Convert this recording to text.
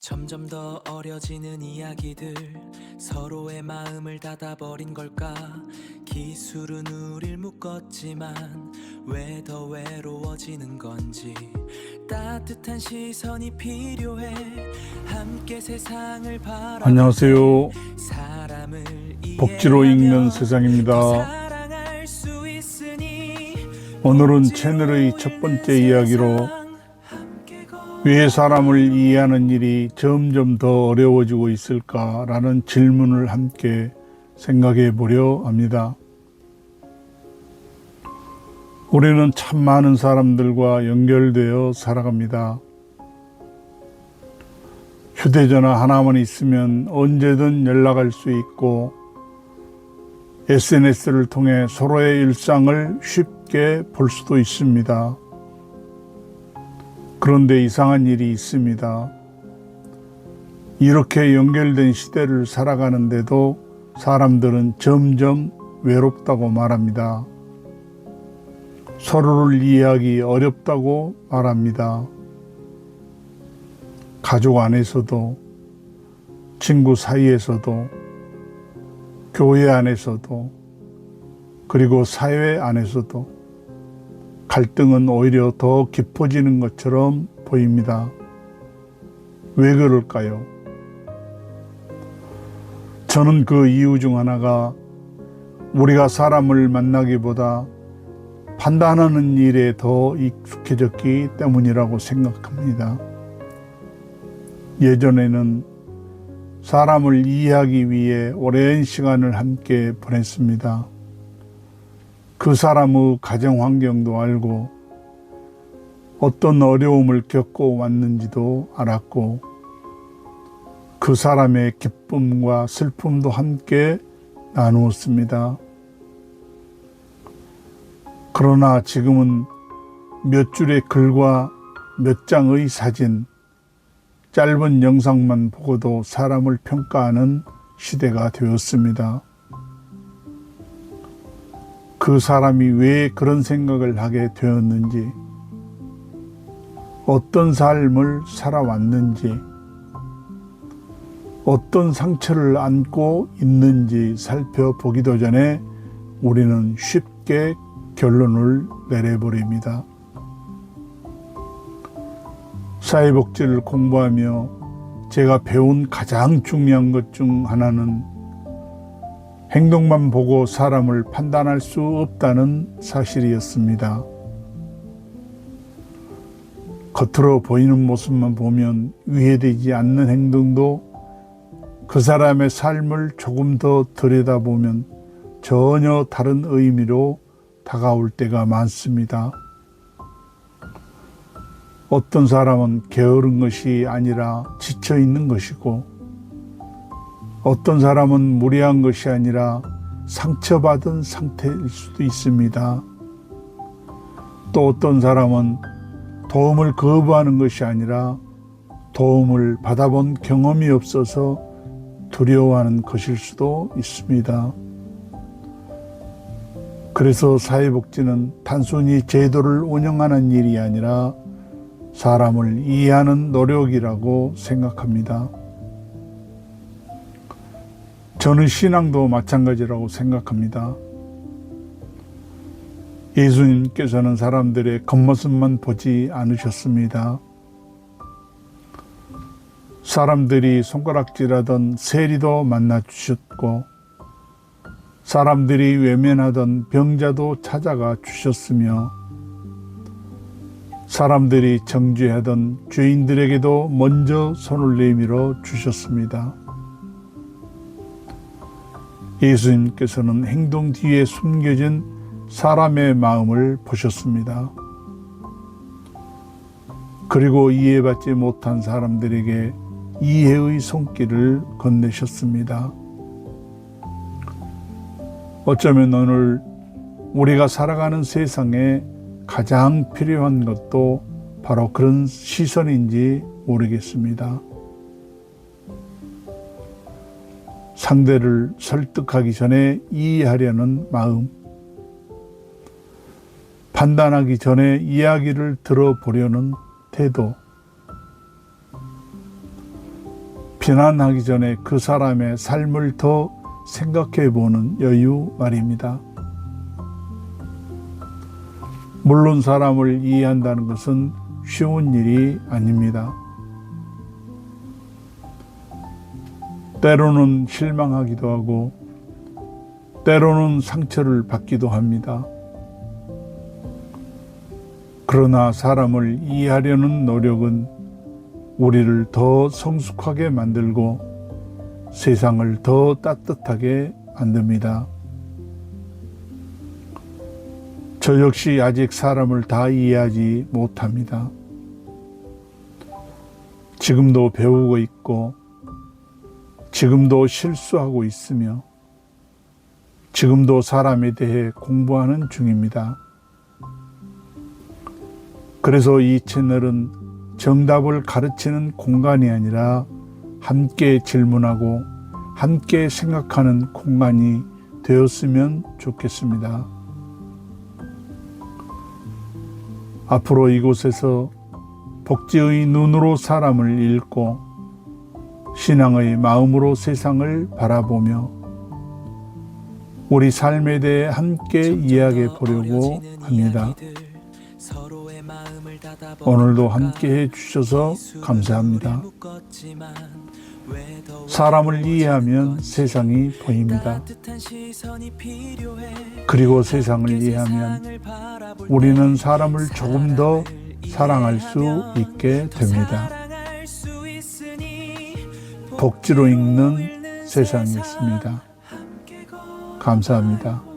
점점 더 어려지는 이야기들, 서로의 마음을 닫아버린 걸까? 기술은 우릴 묶었지만 왜 더 외로워지는 건지. 따뜻한 시선이 필요해. 함께 세상을 바라볼 안녕하세요. 사람을 복지로 읽는 이해하며 세상입니다. 사랑할 수 있으니. 오늘은 채널의 첫 번째 이야기로 왜 사람을 이해하는 일이 점점 더 어려워지고 있을까라는 질문을 함께 생각해 보려 합니다. 우리는 참 많은 사람들과 연결되어 살아갑니다. 휴대전화 하나만 있으면 언제든 연락할 수 있고 SNS를 통해 서로의 일상을 쉽게 볼 수도 있습니다. 그런데 이상한 일이 있습니다. 이렇게 연결된 시대를 살아가는데도 사람들은 점점 외롭다고 말합니다. 서로를 이해하기 어렵다고 말합니다. 가족 안에서도, 친구 사이에서도, 교회 안에서도, 그리고 사회 안에서도 갈등은 오히려 더 깊어지는 것처럼 보입니다. 왜 그럴까요? 저는 그 이유 중 하나가 우리가 사람을 만나기보다 판단하는 일에 더 익숙해졌기 때문이라고 생각합니다. 예전에는 사람을 이해하기 위해 오랜 시간을 함께 보냈습니다. 그 사람의 가정 환경도 알고 어떤 어려움을 겪고 왔는지도 알았고 그 사람의 기쁨과 슬픔도 함께 나누었습니다. 그러나 지금은 몇 줄의 글과 몇 장의 사진, 짧은 영상만 보고도 사람을 평가하는 시대가 되었습니다. 그 사람이 왜 그런 생각을 하게 되었는지, 어떤 삶을 살아왔는지, 어떤 상처를 안고 있는지 살펴보기도 전에 우리는 쉽게 결론을 내려버립니다. 사회복지를 공부하며 제가 배운 가장 중요한 것 중 하나는 행동만 보고 사람을 판단할 수 없다는 사실이었습니다. 겉으로 보이는 모습만 보면 이해되지 않는 행동도 그 사람의 삶을 조금 더 들여다보면 전혀 다른 의미로 다가올 때가 많습니다. 어떤 사람은 게으른 것이 아니라 지쳐 있는 것이고 어떤 사람은 무례한 것이 아니라 상처받은 상태일 수도 있습니다. 또 어떤 사람은 도움을 거부하는 것이 아니라 도움을 받아본 경험이 없어서 두려워하는 것일 수도 있습니다. 그래서 사회복지는 단순히 제도를 운영하는 일이 아니라 사람을 이해하는 노력이라고 생각합니다. 저는 신앙도 마찬가지라고 생각합니다. 예수님께서는 사람들의 겉모습만 보지 않으셨습니다. 사람들이 손가락질하던 세리도 만나주셨고 사람들이 외면하던 병자도 찾아가 주셨으며 사람들이 정죄하던 죄인들에게도 먼저 손을 내밀어 주셨습니다. 예수님께서는 행동 뒤에 숨겨진 사람의 마음을 보셨습니다. 그리고 이해받지 못한 사람들에게 이해의 손길을 건네셨습니다. 어쩌면 오늘 우리가 살아가는 세상에 가장 필요한 것도 바로 그런 시선인지 모르겠습니다. 상대를 설득하기 전에 이해하려는 마음, 판단하기 전에 이야기를 들어보려는 태도, 비난하기 전에 그 사람의 삶을 더 생각해 보는 여유 말입니다. 물론 사람을 이해한다는 것은 쉬운 일이 아닙니다. 때로는 실망하기도 하고 때로는 상처를 받기도 합니다. 그러나 사람을 이해하려는 노력은 우리를 더 성숙하게 만들고 세상을 더 따뜻하게 만듭니다. 저 역시 아직 사람을 다 이해하지 못합니다. 지금도 배우고 있고, 지금도 실수하고 있으며, 지금도 사람에 대해 공부하는 중입니다. 그래서 이 채널은 정답을 가르치는 공간이 아니라 함께 질문하고 함께 생각하는 공간이 되었으면 좋겠습니다. 앞으로 이곳에서 복지의 눈으로 사람을 읽고 신앙의 마음으로 세상을 바라보며 우리 삶에 대해 함께 이야기해 보려고 합니다. 오늘도 함께 해주셔서 감사합니다. 사람을 이해하면 세상이 보입니다. 그리고 세상을 이해하면 우리는 사람을 조금 더 사랑할 수 있게 됩니다. 복지로 읽는 세상이었습니다. 감사합니다.